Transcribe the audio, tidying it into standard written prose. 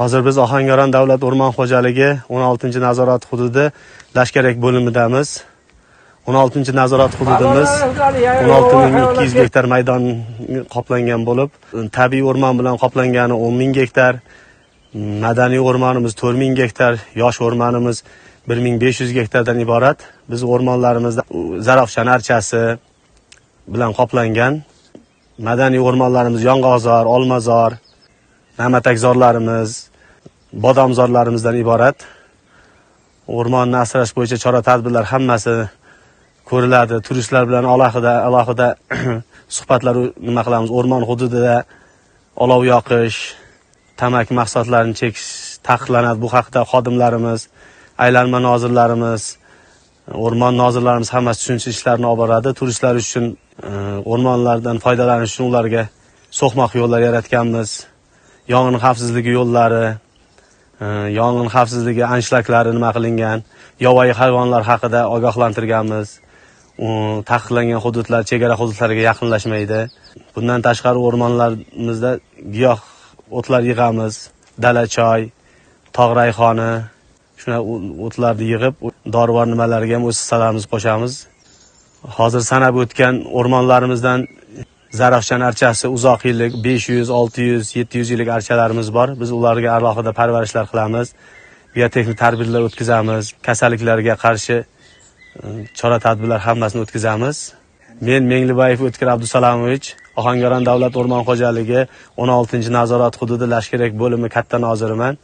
Hozir biz Ohangaron davlat o'rmon xo'jaligi 16-nazorat hududi Lashkarak bo'limidamiz. 16-nazorat hududimiz 16200 gektar maydon qoplangan bo'lib, tabiiy o'rmon bilan qoplangani 10000 gektar, madaniy o'rmonimiz 4000 gektar, yosh o'rmonimiz 1500 gektardan iborat. Biz o'rmonlarimizda Zarafshon archasi bilan qoplangan. Madaniy o'rmonlarimiz yong'oqzor, olmazor, na'matakzorlarimiz, bodomzorlarimizdan iborat. O'rmonni asrash bo'yicha chora-tadbirlar hammasi ko'riladi. Turistlar bilan alohida suhbatlar nima qilamiz. O'rmon hududida olov yoqish, tamaki mahsulotlarini chekish taqiqlanadi. Bu haqda xodimlarimiz, aylanma nozirlarimiz, o'rmon nozirlarimiz hammasi tushuncha ishlarini olib boradi. Turistlar uchun o'rmonlardan foydalanish uchun ularga so'qmoq yo'llar yaratganmiz. Yong'in xavfsizligi yo'llari, yong'in xavfsizligi anshlaklari nima qilingan, yovvoyi hayvonlar haqida ogohlantirganmiz. Taqiqlangan hududlar, chegara hududlariga yaqinlashmaydi. Bundan tashqari o'rmonlarimizda giyoh o'tlar yig'amiz, dala choy, tog' rayhoni, shuna o'tlarni yig'ib, dorivor nimalarga ham o'z hissalarimizni qo'shamiz. Hozir sanab o'tgan o'rmonlarimizdan Zarafshon archasi uzoq yillik 500, 600, 700 yillik archalarimiz bor. Biz ularga alohida parvarishlar qilamiz. Biotexnik tadbirlar o'tkazamiz. Kasalliklarga qarshi chora-tadbirlar hammasini o'tkazamiz. Men Menglibayev O'tkir Abdusalomovich, Ohangaron davlat o'rmon xo'jaligi 16-nazorat hududi Lashkarak bo'limi katta noziriman.